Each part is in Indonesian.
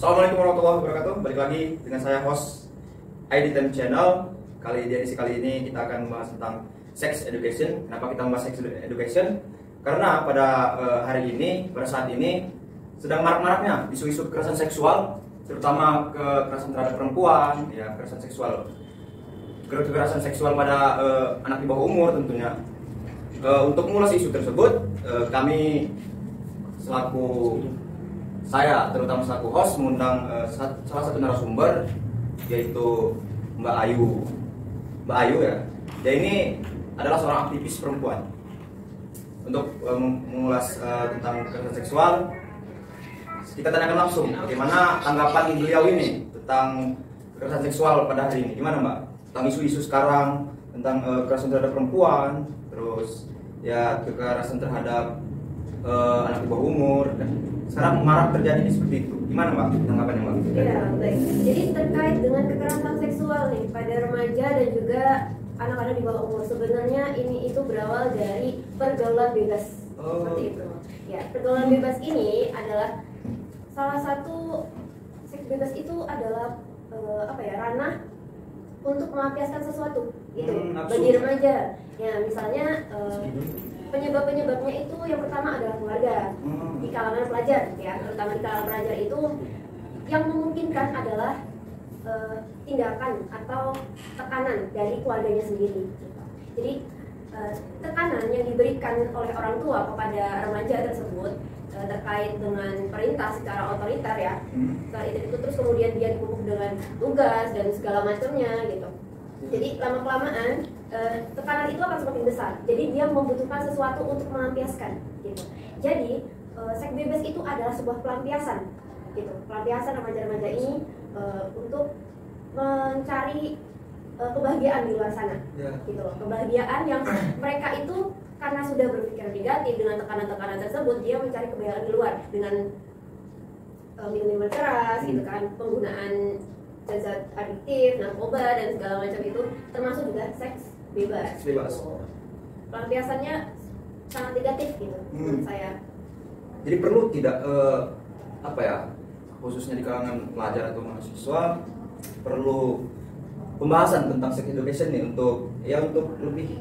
Assalamualaikum warahmatullahi wabarakatuh. Balik lagi dengan saya host ID10 Channel. Di edisi kali ini kita akan membahas tentang sex education. Kenapa kita membahas sex education? Karena pada hari ini, pada saat ini sedang marak-maraknya isu-isu kekerasan seksual, terutama kekerasan terhadap perempuan, ya kekerasan seksual pada anak di bawah umur tentunya. Untuk mengulas isu tersebut, kami terutama selaku host mengundang salah satu narasumber, yaitu Mbak Ayu. Mbak Ayu ya, dia ini adalah seorang aktivis perempuan. Untuk mengulas tentang kekerasan seksual, kita tanyakan langsung bagaimana tanggapan beliau ini tentang kekerasan seksual pada hari ini. Gimana Mbak? Tentang isu-isu sekarang tentang kekerasan terhadap perempuan, terus ya kekerasan terhadap anak di bawah umur. Sekarang marak terjadi seperti itu. Gimana Mbak tanggapannya Mbak? Ya, baik. Jadi terkait dengan kekerasan seksual nih pada remaja dan juga anak-anak di bawah umur, sebenarnya ini itu berawal dari pergaulan bebas. Seperti itu. Ya, pergaulan bebas ini adalah salah satu, seks bebas itu adalah ranah untuk melampiaskan sesuatu gitu bagi remaja. Ya, misalnya penyebabnya itu yang pertama adalah keluarga. Di kalangan pelajar ya, terutama di kalangan pelajar itu yang memungkinkan adalah tindakan atau tekanan dari keluarganya sendiri. Jadi tekanan yang diberikan oleh orang tua kepada remaja tersebut terkait dengan perintah secara otoriter ya, itu terus kemudian dia dipupuk dengan tugas dan segala macamnya gitu. Jadi lama-kelamaan tekanan itu akan semakin besar. Jadi dia membutuhkan sesuatu untuk melampiaskan gitu. Jadi seks bebas itu adalah sebuah pelampiasan gitu. Pelampiasan remaja-remaja ini untuk mencari kebahagiaan di luar sana. Gitu loh. Kebahagiaan yang mereka itu karena sudah berpikir negatif dengan tekanan-tekanan tersebut, dia mencari kebahagiaan di luar dengan minum-minuman keras gitu kan, penggunaan zat adiktif, narkoba dan segala macam itu, termasuk juga seks bebas. Pelampiasannya sangat negatif gitu menurut saya. Jadi perlu tidak khususnya di kalangan pelajar atau mahasiswa, perlu pembahasan tentang sex education nih untuk lebih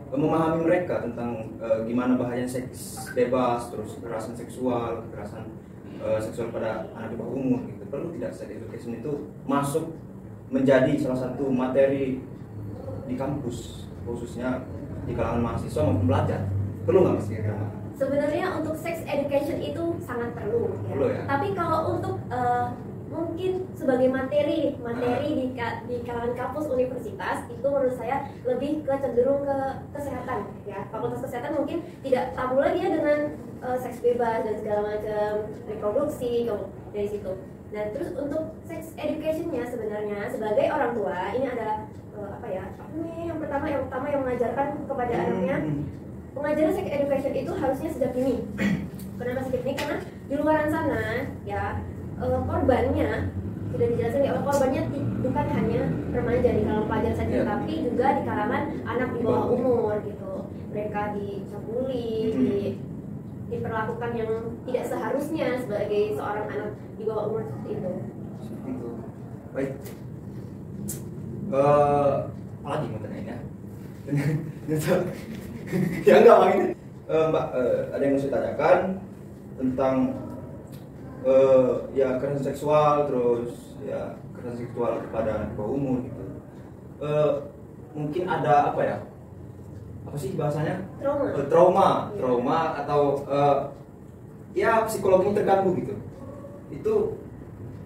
memahami mereka tentang gimana bahayanya seks bebas, terus kekerasan seksual pada anak di bawah umur gitu. Perlu tidak sex education itu masuk menjadi salah satu materi di kampus, khususnya di kalangan mahasiswa maupun pelajar? Perlu nggak Mas kira-kira? Sebenarnya untuk sex education itu sangat perlu ya. Ya? Tapi kalau untuk mungkin sebagai materi di kalangan kampus universitas, itu menurut saya lebih cenderung ke kesehatan ya. Fakultas kesehatan mungkin tidak tabu lagi ya dengan seks bebas dan segala macam reproduksi dari situ. Nah, terus untuk sex educationnya sebenarnya sebagai orang tua ini adalah yang pertama yang mengajarkan kepada anaknya. Pengajaran sex education itu harusnya sejak dini. Kenapa sejak dini? Karena di luaran sana ya korbannya sudah dijelaskan ya, korbannya bukan hanya remaja di kalangan pelajar saja, tapi juga di kalangan anak di bawah umur gitu. Mereka dicabuli, diperlakukan yang tidak seharusnya sebagai seorang anak di bawah umur seperti itu. Baik. Apalagi mau tanyain ya? Ya enggak Mbak ini. Mbak, ada yang mau saya tanyakan tentang kekerasan seksual, terus ya kekerasan seksual kepada anak bawah umur gitu. Mungkin ada apa sih bahasanya? Trauma atau psikologinya terganggu gitu. Itu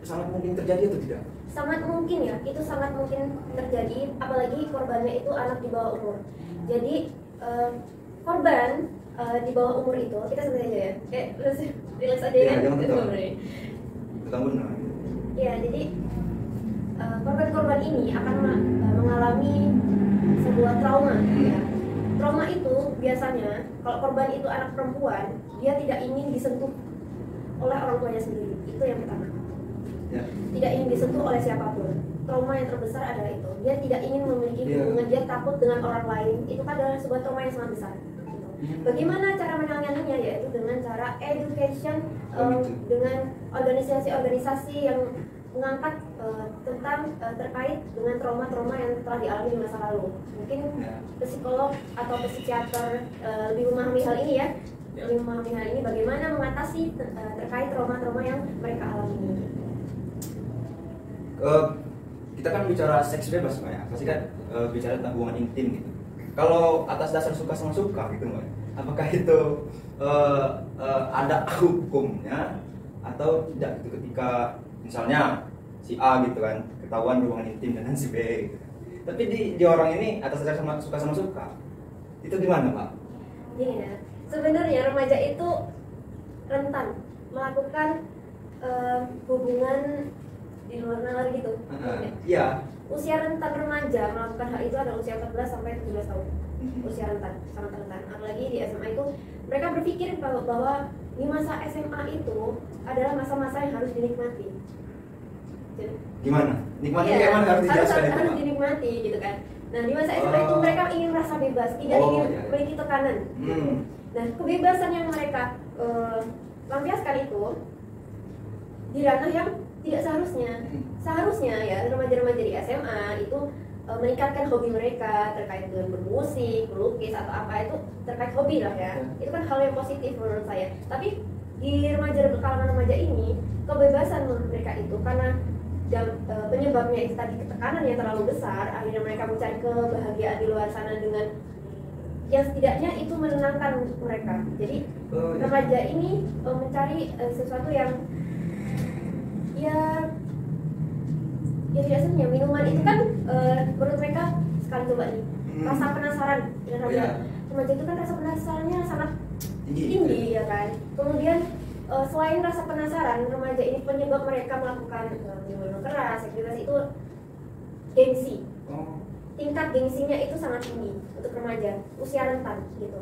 sangat mungkin terjadi atau tidak? Sangat mungkin ya, itu sangat mungkin terjadi, apalagi korbannya itu anak di bawah umur. Jadi korban di bawah umur itu, kita sebut aja ya, relax aja ya. Ya, jadi korban-korban ini akan mengalami sebuah trauma. Ya. Trauma itu biasanya, kalau korban itu anak perempuan, dia tidak ingin disentuh oleh orang tuanya sendiri. Itu yang pertama. Tidak ingin disentuh oleh siapapun. Trauma yang terbesar adalah itu. Dia tidak ingin memiliki hubungan, dia takut dengan orang lain. Itu kan adalah sebuah trauma yang sangat besar. Bagaimana cara menanganinya? Yaitu dengan cara education, dengan organisasi-organisasi yang mengangkat tentang terkait dengan trauma-trauma yang telah dialami di masa lalu. Mungkin psikolog atau psikiater lebih memahami hal ini ya. Lebih memahami hal ini bagaimana mengatasi terkait trauma-trauma yang mereka alami. Kita kan bicara seks bebas, Mbak ya. Pasti kan bicara tentang hubungan intim gitu. Kalau atas dasar suka sama suka gitu, Mbak, apakah itu ada hukumnya atau tidak gitu ketika misalnya si A gitu kan ketahuan hubungan intim dengan si B gitu. Tapi di orang ini atas dasar suka sama suka. Itu gimana, Pak? Gini ya, sebenarnya remaja itu rentan melakukan hubungan di luar nalar gitu. Iya. Usia rentan remaja melakukan hal itu adalah usia 14 sampai 17 tahun. Usia rentan, sangat rentan. Apalagi di SMA itu mereka berpikir bahwa di masa SMA itu adalah masa-masa yang harus dinikmati. Jadi, gimana? Nikmati iya, kayak mana harus dijelaskan itu? Harus dinikmati gitu kan. Nah, di masa SMA itu mereka ingin merasa bebas, tidak ingin memiliki tekanan. Nah, kebebasan yang mereka lampiaskan itu di ranah yang tidak seharusnya. Seharusnya ya remaja-remaja di SMA itu meningkatkan hobi mereka terkait dengan bermusik, melukis atau apa itu terkait hobi lah ya. Itu kan hal yang positif menurut saya. Tapi di kalangan remaja ini kebebasan menurut mereka itu karena penyebabnya itu tadi ketekanan yang terlalu besar, akhirnya mereka mencari kebahagiaan di luar sana dengan yang setidaknya itu menenangkan mereka. Jadi remaja ini mencari sesuatu yang ya tidak sebenarnya minuman itu kan menurut mereka sekali coba nih rasa penasaran ya remaja itu kan rasa penasarannya sangat tinggi ya kan. Kemudian selain rasa penasaran, remaja ini penyebab mereka melakukan minuman keras, aktivitas itu gengsi. Tingkat gengsinya itu sangat tinggi untuk remaja usia rentan gitu.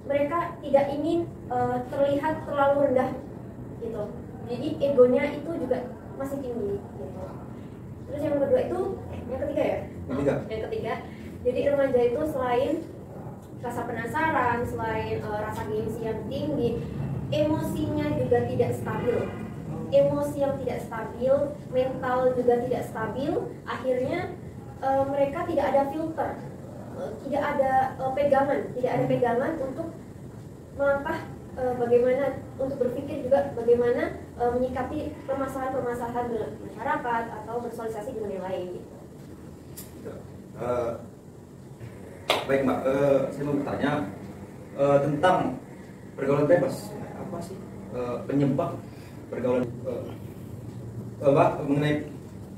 Mereka tidak ingin terlihat terlalu rendah gitu. Jadi egonya itu juga masih tinggi gitu. Terus yang kedua itu yang ketiga ya? Yang ketiga, jadi remaja itu selain rasa penasaran, selain rasa gengsi yang tinggi, emosinya juga tidak stabil. Emosi yang tidak stabil, mental juga tidak stabil. Akhirnya mereka tidak ada filter, tidak ada pegangan untuk melangkah bagaimana untuk berpikir juga bagaimana menyikapi permasalahan-permasalahan masyarakat atau bersosialisasi dengan yang lain. Baik Mbak, saya mau bertanya tentang pergaulan bebas. Apa sih penyebab pergaulan Mbak mengenai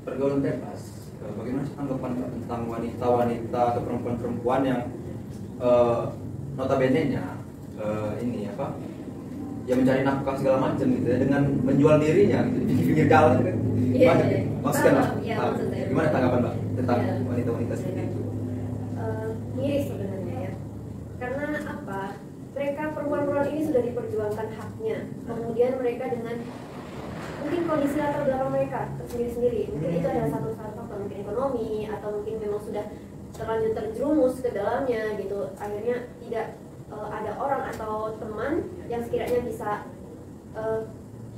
pergaulan bebas? Bagaimana tanggapan Mbak tentang wanita-wanita atau perempuan-perempuan yang notabene-nya ini apa? Ya mencari nafkah segala macam gitu ya, dengan menjual dirinya gitu di pinggir jalan kan. Gimana tanggapan Mbak tentang wanita-wanita seperti itu? Miris sebenarnya ya. Karena apa? Mereka perempuan-perempuan ini sudah diperjuangkan haknya. Kemudian mereka dengan mungkin kondisi latar belakang mereka tersendiri-sendiri. Mungkin itu adalah satu faktor, mungkin ekonomi atau mungkin memang sudah terlanjur terjerumus ke dalamnya gitu. Akhirnya tidak ada orang atau teman yang sekiranya bisa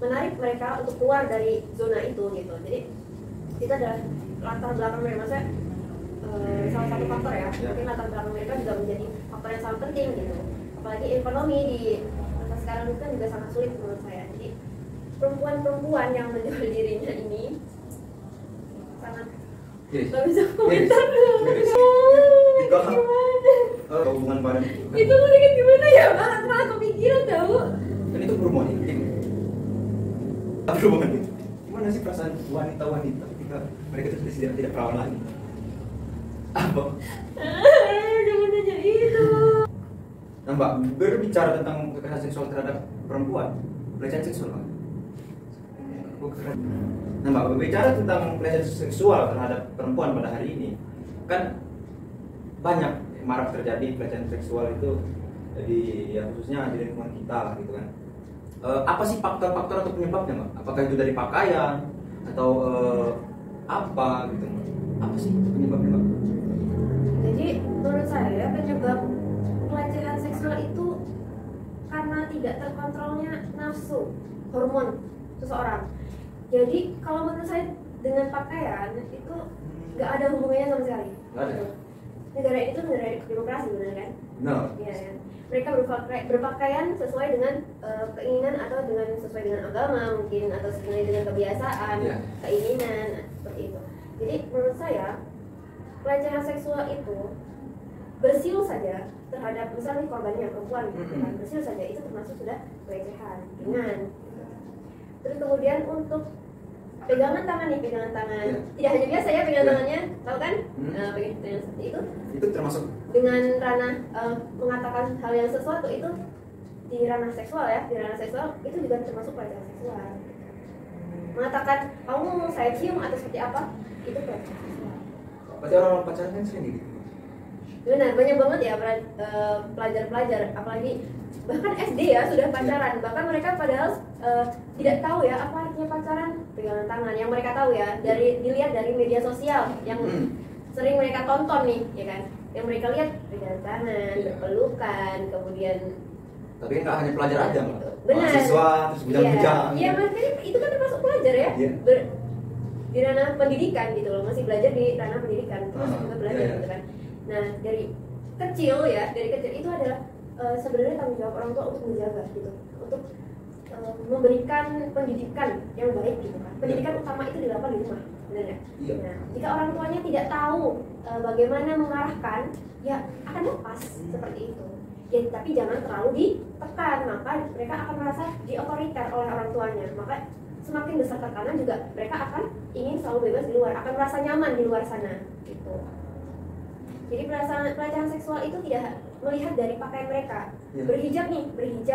menarik mereka untuk keluar dari zona itu gitu. Jadi itu adalah latar belakang mereka, maksudnya salah satu faktor ya. Mungkin latar belakang mereka juga menjadi faktor yang sangat penting gitu. Apalagi ekonomi di masa sekarang itu kan juga sangat sulit menurut saya. Jadi perempuan-perempuan yang menjual dirinya ini sangat nggak bisa komentar dulu. Hubungan pada itu mungkin gimana ya, malah kepikiran tahu. Kan itu berhubungan intim. Berhubungan intim. Gimana sih perasaan wanita-wanita ketika mereka itu tidak perawan lagi? Apa? Jangan nanya itu. Nah Mbak, berbicara tentang kekerasan seksual terhadap perempuan, pelecehan seksual. Nah Mbak, berbicara tentang pelecehan seksual terhadap perempuan pada hari ini, kan banyak marak terjadi pelecehan seksual itu di ya khususnya di lingkungan kita gitu kan. Apa sih faktor-faktor atau penyebabnya Mbak? Apakah itu dari pakaian atau apa gitu Mbak? Apa sih penyebabnya Mbak? Jadi menurut saya penyebab pelecehan seksual itu karena tidak terkontrolnya nafsu, hormon seseorang. Jadi kalau menurut saya dengan pakaian itu nggak ada hubungannya sama sekali. Nggak ada. Negara itu negara demokrasi, benar kan? No. Iya kan. Mereka berpakaian sesuai dengan keinginan atau sesuai dengan agama mungkin, atau sesuai dengan kebiasaan, keinginan seperti itu. Jadi menurut saya pelecehan seksual itu bersiul saja terhadap misalnya korbannya perempuan, kan? Bersiul saja itu termasuk sudah pelecehan ringan. Terus kemudian untuk pegangan tangan tidak hanya biasa ya pegangan tangannya, tahu kan? Pegangan tangan seperti itu termasuk dengan ranah mengatakan hal yang sesuatu itu di ranah seksual ya, di ranah seksual itu juga termasuk pelecehan seksual. Mengatakan kamu saya cium atau seperti apa itu pelecehan seksual. Berarti orang pacaran kan sering gitu. Benar, banyak banget ya pelajar-pelajar, apalagi bahkan SD ya sudah pacaran. Bahkan mereka padahal tidak tahu ya apa artinya pacaran, pegangan tangan. Yang mereka tahu ya dilihat dari media sosial yang sering mereka tonton nih, ya kan? Yang mereka lihat pegangan tangan, pelukan, kemudian. Tapi nggak hanya pelajar aja, gitu. Benar. Mahasiswa terus bujang-bujang. Iya, makanya itu kan termasuk pelajar ya. Di ranah pendidikan gitu loh, masih belajar di ranah pendidikan, itu masih juga belajar gitu kan. Nah dari kecil itu adalah sebenarnya tanggung jawab orang tua untuk menjaga gitu, untuk memberikan pendidikan yang baik gitu kan. Pendidikan utama itu dilakukan di rumah, benar ya? Nah, jika orang tuanya tidak tahu bagaimana mengarahkan, ya akan lepas seperti itu. Ya, tapi jangan terlalu ditekan, maka mereka akan merasa diotoriter oleh orang tuanya. Maka semakin besar tekanan juga mereka akan ingin selalu bebas di luar, akan merasa nyaman di luar sana gitu. Jadi pelecehan seksual itu tidak melihat dari pakaian mereka. Berhijab,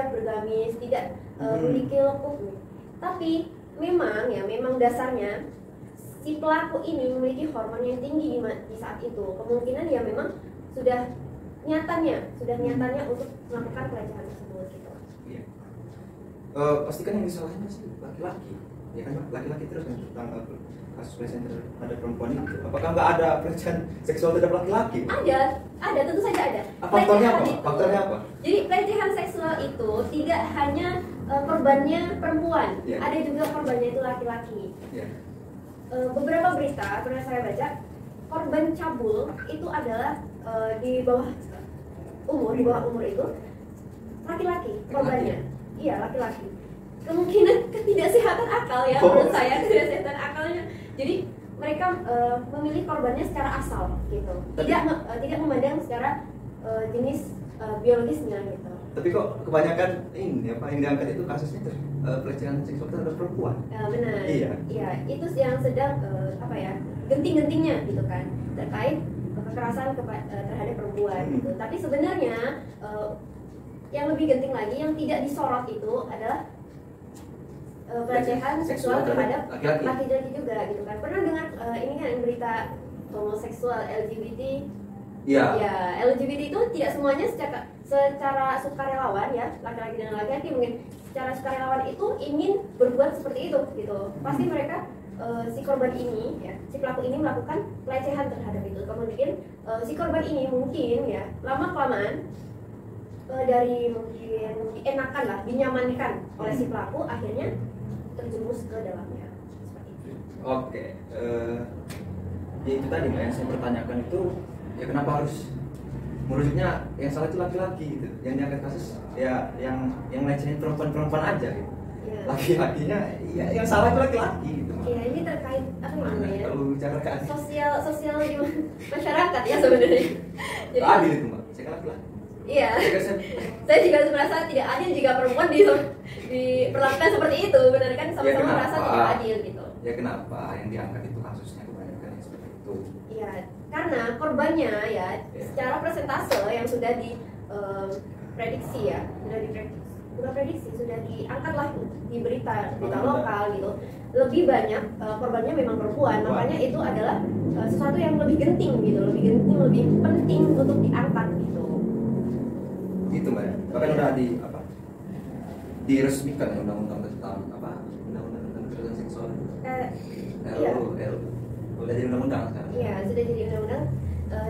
bergamis, tidak memiliki lekuk nih. Tapi memang dasarnya si pelaku ini memiliki hormon yang tinggi di saat itu. Kemungkinan ya memang sudah nyatanya untuk melakukan pelecehan tersebut gitu. Iya. Pastikan yang disalahin masih laki-laki. Ya kan, laki-laki terus kan tentang kasus pelecehan terhadap perempuan itu. Apakah nggak ada pelecehan seksual terhadap laki-laki? Ada, tentu saja ada. Faktornya apa? Jadi pelecehan seksual itu tidak hanya korbannya perempuan, ada juga korbannya itu laki-laki. Beberapa berita pernah saya baca, korban cabul itu adalah di bawah umur itu laki-laki korbannya. Iya, laki-laki. Kemungkinan ketidaksehatan akal ya, menurut saya ketidaksehatan akalnya. Jadi mereka memilih korbannya secara asal gitu, tidak memandang secara jenis biologisnya gitu. Tapi kok kebanyakan ini apa yang diangkat itu kasusnya pelecehan seksual terhadap perempuan? Benar. Iya, itu yang sedang genting-gentingnya gitu kan, terkait kekerasan terhadap perempuan gitu. Tapi sebenarnya yang lebih genting lagi yang tidak disorot itu adalah pelecehan seksual terhadap laki-laki juga gitu kan. Pernah dengar ini kan berita homoseksual LGBT? Ya, LGBT itu tidak semuanya secara sukarelawan ya, laki-laki dan laki-laki mungkin secara sukarelawan itu ingin berbuat seperti itu gitu. Pasti mereka si korban ini ya, si pelaku ini melakukan pelecehan terhadap itu. Kemudian si korban ini mungkin ya lama-kelamaan dari mungkin enakan lah, dinyamankan oleh si pelaku, akhirnya terjerumus ke dalamnya seperti itu. Oke, ya itu tadi Mbak yang saya pertanyakan itu, ya kenapa harus merujuknya yang salah itu laki-laki gitu, yang diangkat kasus ya yang ngelecehin perempuan aja gitu. Laki-lakinya ya yang salah itu laki-laki gitu. Iya, ini terkait apa namanya? Kalau bicara ke sosial di masyarakat ya sebenarnya. Jadi adil itu Mbak, saya kan laki-laki. Iya. Saya juga merasa tidak adil jika perempuan diperlakukan seperti itu, benar kan? Sama-sama merasa tidak adil gitu. Ya kenapa yang diangkat itu kasusnya kebanyakan yang seperti itu? Iya, karena korbannya ya secara persentase yang sudah diprediksi ya, sudah diangkat lah di berita lokal gitu. Lebih banyak korbannya memang perempuan, makanya itu adalah sesuatu yang lebih genting gitu, lebih penting untuk diangkat gitu. Gitu Mbak ya. Bahkan udah diresmikan ya undang-undang tentang undang-undang tentang kekerasan seksual. Udah jadi undang-undang sekarang. Iya, sudah jadi undang-undang.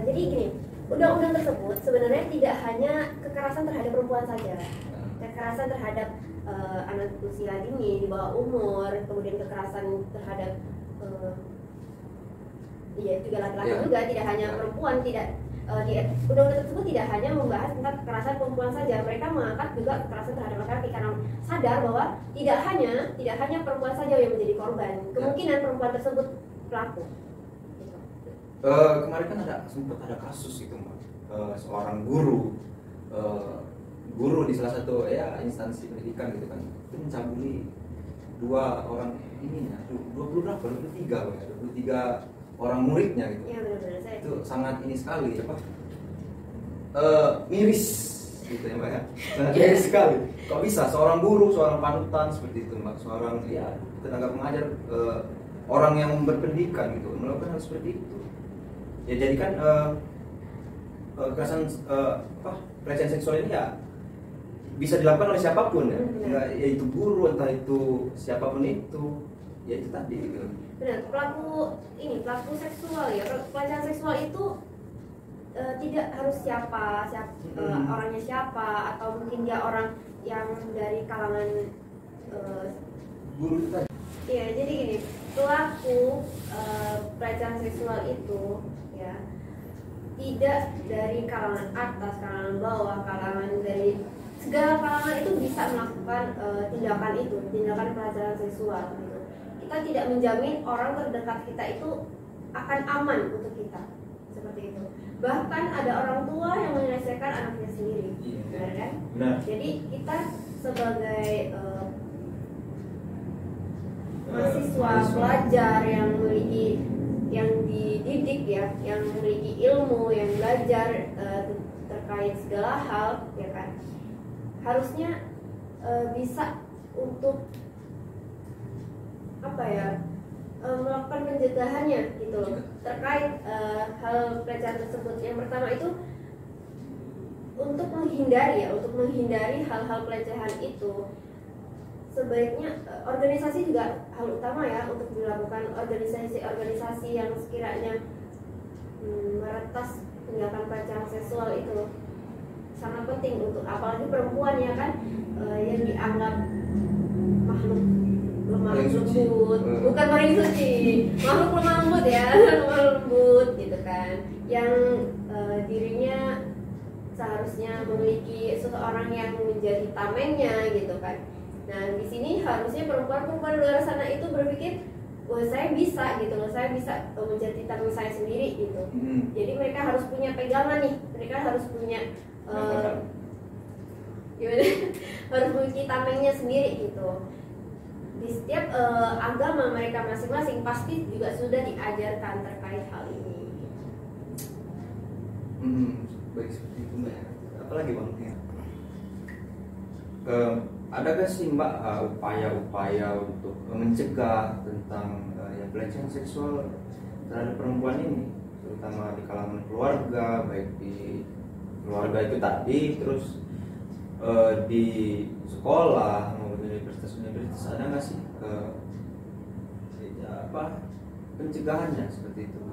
Jadi gini, undang-undang tersebut sebenarnya tidak hanya kekerasan terhadap perempuan saja, kekerasan terhadap anak usia dini di bawah umur, kemudian kekerasan terhadap juga laki-laki juga, tidak hanya perempuan, tidak di undang-undang tersebut tidak hanya membahas tentang kekerasan perempuan saja, mereka mengangkat juga kekerasan terhadap laki-laki karena sadar bahwa tidak hanya perempuan saja yang menjadi korban, kemungkinan perempuan tersebut pelaku. Kemarin kan sempat ada kasus itu Mbak, seorang guru di salah satu instansi pendidikan gitu kan, itu mencabuli 2 orang ini ya, 23 orang muridnya gitu. Ya, benar-benar itu sangat ini sekali miris gitu ya Mbak ya, sangat miris sekali. Kok bisa seorang guru, seorang panutan seperti itu Mbak, seorang tenaga pengajar, orang yang berpendidikan gitu melakukan hal seperti itu. Ya jadi kan kekerasan pelecehan seksual ini ya bisa dilakukan oleh siapapun ya, yaitu guru, entah itu siapapun itu, ya itu tadi gitu. Benar, pelaku seksual ya, pelecehan seksual itu tidak harus orangnya siapa, atau mungkin dia orang yang dari kalangan guru tadi. Iya, jadi gini, pelaku pelecehan seksual itu ya tidak dari kalangan atas, kalangan bawah, kalangan dari segala kalangan itu bisa melakukan tindakan pelecehan seksual gitu. Kita tidak menjamin orang terdekat kita itu akan aman untuk kita, seperti itu. Bahkan ada orang tua yang menyelesaikan anaknya sendiri, benar kan? Nah. Jadi kita sebagai mahasiswa pelajar yang dididik ya, yang memiliki ilmu, yang belajar terkait segala hal ya kan, harusnya bisa untuk melakukan pencegahannya gitu loh, terkait hal pelecehan tersebut. Yang pertama itu untuk menghindari hal-hal pelecehan itu, sebaiknya organisasi juga hal utama ya untuk dilakukan, organisasi yang sekiranya meretas tindakan pelecehan seksual itu sangat penting untuk, apalagi perempuan ya kan, yang dianggap makhluk lemah lembut, bukan maring suci, makhluk lemah lembut ya, lemah lembut gitu kan, yang dirinya seharusnya memiliki seseorang yang menjadi tamengnya gitu kan. Nah di sini harusnya perempuan-perempuan luar sana itu berpikir, wah saya bisa gitu loh, saya bisa menjadi tameng saya sendiri gitu. Jadi mereka harus punya pegangan nih, mereka harus punya harus memiliki tamengnya sendiri gitu. Di setiap agama mereka masing-masing pasti juga sudah diajarkan terkait hal ini. Baik, seperti itu Mbak. Apalagi Bang? Adakah sih Mbak upaya-upaya untuk mencegah tentang pelecehan seksual terhadap perempuan ini, terutama di kalangan keluarga, baik di keluarga itu tadi, terus di sekolah maupun universitas, ada nggak sih pencegahannya seperti itu?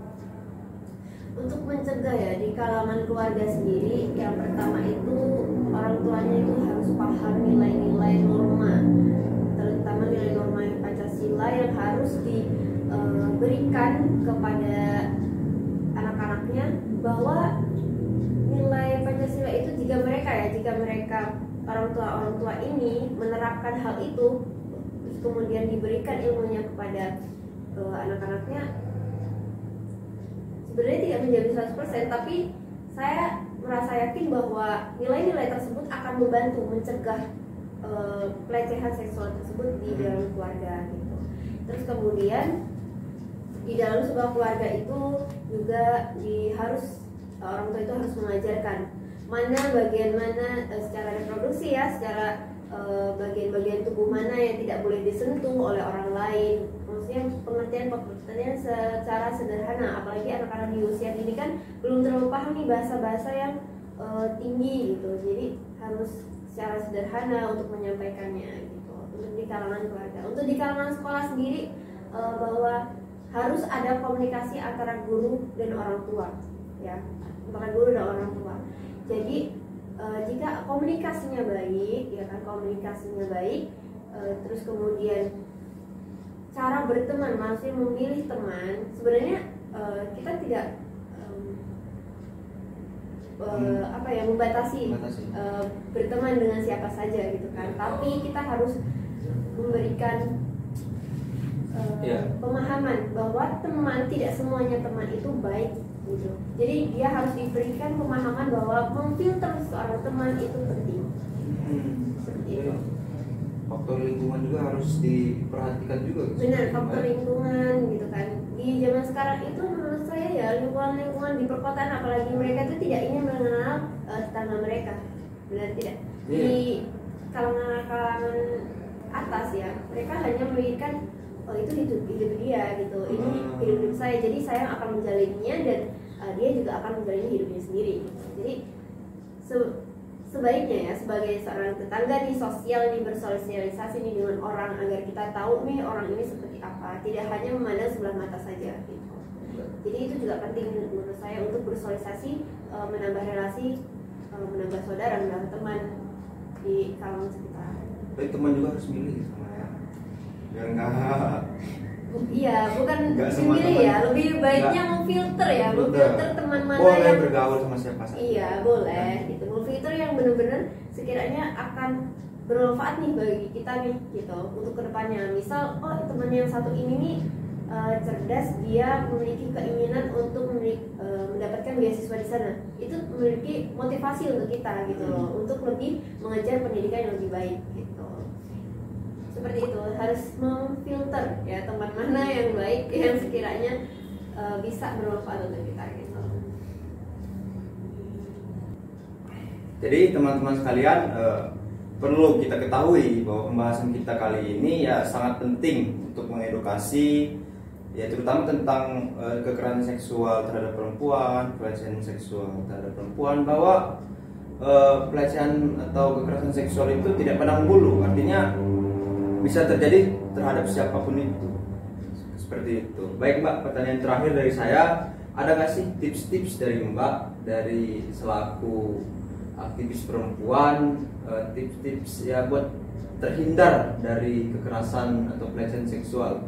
Untuk mencegah ya, di kalangan keluarga sendiri, yang pertama itu orang tuanya itu harus paham nilai-nilai norma, terutama nilai norma Pancasila yang harus diberikan kepada anak-anaknya, bahwa nilai Pancasila itu jika mereka orang tua ini menerapkan hal itu, terus kemudian diberikan ilmunya kepada anak-anaknya, sebenarnya tidak menjadi 100%, tapi saya merasa yakin bahwa nilai-nilai tersebut akan membantu mencegah pelecehan seksual tersebut di dalam keluarga gitu. Terus kemudian di dalam sebuah keluarga itu juga orang tua itu harus mengajarkan bagian mana secara reproduksi ya, secara bagian-bagian tubuh mana yang tidak boleh disentuh oleh orang lain. Maksudnya pengertian secara sederhana, apalagi anak-anak di usia ini kan belum terlalu paham nih bahasa-bahasa yang tinggi gitu. Jadi harus secara sederhana untuk menyampaikannya gitu. Untuk di kalangan keluarga, untuk di kalangan sekolah sendiri, bahwa harus ada komunikasi antara guru dan orang tua ya, antara guru dan orang tua. Jadi jika komunikasinya baik, ya kan, komunikasinya baik, terus kemudian cara berteman, maksudnya memilih teman, sebenarnya kita tidak membatasi berteman dengan siapa saja gitu kan, tapi kita harus memberikan pemahaman bahwa teman, tidak semuanya teman itu baik gitu. Jadi dia harus diberikan pemahaman bahwa memfilter seorang teman itu penting. Seperti itu. Faktor lingkungan juga harus diperhatikan juga. Benar, faktor lingkungan gitu kan. Di zaman sekarang itu menurut saya ya, lingkungan di perkotaan apalagi, mereka itu tidak ingin mengenal tetangga mereka. Benar tidak? Di kalangan atas ya, mereka hanya memikirkan itu hidup dia gitu, ini hidup saya, jadi saya akan menjalaninya dan dia juga akan menjalani hidupnya sendiri gitu. Jadi sebaiknya ya, sebagai seorang tetangga nih, sosial nih, bersosialisasi nih dengan orang agar kita tahu nih orang ini seperti apa, tidak hanya memandang sebelah mata saja gitu. Jadi itu juga penting menurut saya untuk bersosialisasi, menambah relasi, menambah saudara, menambah teman di kalangan sekitar. Tapi teman juga harus milih sama ya, biar enggak. Iya, bukan memilih ya, lebih baiknya memfilter ya, memfilter teman mana boleh yang bergaul sama siapa saja. Iya, boleh gitu. Memfilter yang benar-benar sekiranya akan bermanfaat nih bagi kita nih gitu untuk kedepannya. Misal, oh teman yang satu ini nih cerdas, dia memiliki keinginan untuk mendapatkan beasiswa di sana. Itu memiliki motivasi untuk kita gitu loh, untuk lebih mengejar pendidikan yang lebih baik gitu. Seperti itu, harus memfilter ya teman mana yang baik, yang sekiranya bisa bermanfaat untuk kita gitu. Jadi teman-teman sekalian, perlu kita ketahui bahwa pembahasan kita kali ini ya sangat penting untuk mengedukasi, ya terutama tentang kekerasan seksual terhadap perempuan, pelecehan seksual terhadap perempuan, bahwa pelecehan atau kekerasan seksual itu tidak pandang bulu, artinya bisa terjadi terhadap siapapun itu. Seperti itu. Baik Mbak, pertanyaan terakhir dari saya, ada nggak sih tips-tips dari Mbak dari selaku aktivis perempuan, tips-tips ya buat terhindar dari kekerasan atau pelecehan seksual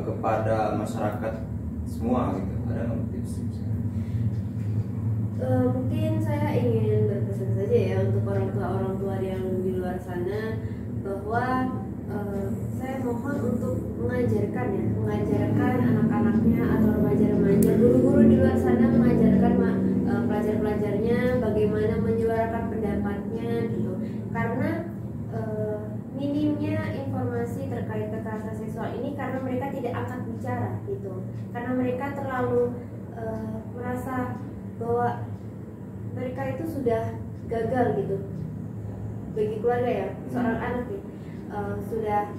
kepada masyarakat semua gitu? Ada nggak tips-tips? Mungkin saya ingin berpesan saja ya untuk orang tua yang di luar sana, bahwa saya mohon untuk mengajarkan anak-anaknya atau remaja-remaja, guru-guru di luar sana mengajarkan pelajar-pelajarnya bagaimana menyuarakan pendapatnya gitu, karena minimnya informasi terkait kekerasan seksual ini karena mereka tidak angkat bicara gitu, karena mereka terlalu merasa bahwa mereka itu sudah gagal gitu bagi keluarga ya, seorang anak nih sudah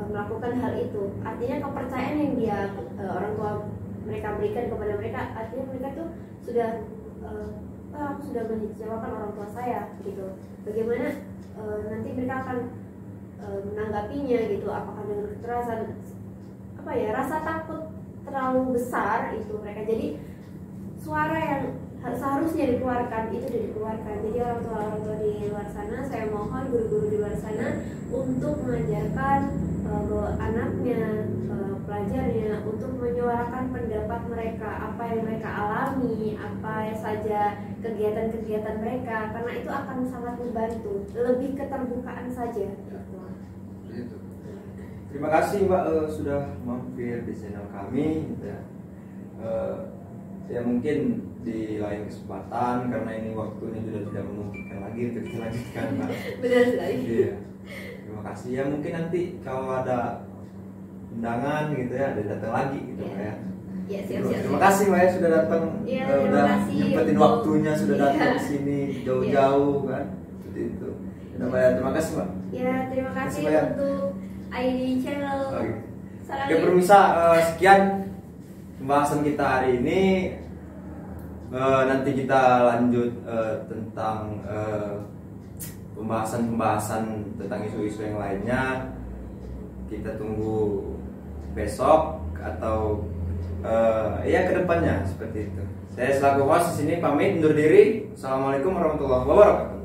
melakukan hal itu, artinya kepercayaan yang dia orang tua mereka berikan kepada mereka, artinya mereka tuh sudah aku sudah mengecewakan orang tua saya gitu, bagaimana nanti mereka akan menanggapinya gitu, apakah dengan kekerasan, rasa takut terlalu besar itu mereka, jadi suara yang seharusnya dikeluarkan itu tidak dikeluarkan. Jadi orang tua di luar sana, saya mohon guru-guru di luar sana untuk mengajarkan bahwa anaknya, pelajarnya untuk menyuarakan pendapat mereka, apa yang mereka alami, apa saja kegiatan-kegiatan mereka, karena itu akan sangat membantu, lebih keterbukaan saja gitu. Terima kasih Mbak sudah mampir di channel kami gitu ya. Ya mungkin di lain kesempatan, karena ini waktunya sudah tidak memungkinkan lagi untuk kita lanjutkan Mbak. Benar sekali. Iya. Terima kasih ya, mungkin nanti kalau ada undangan gitu ya, ada datang lagi gitu ya. Ya, siap. Terima kasih Mbak ya sudah datang, udah nyempetin waktunya, sudah datang ke sini jauh-jauh kan. Seperti itu. Udah Mbak ya, terima kasih Mbak. Ya, terima kasih untuk ID channel. Oke, pemirsa, sekian pembahasan kita hari ini. Nanti kita lanjut tentang pembahasan tentang isu-isu yang lainnya. Kita tunggu besok atau ya kedepannya seperti itu. Saya selaku host di sini pamit undur diri. Assalamualaikum warahmatullahi wabarakatuh.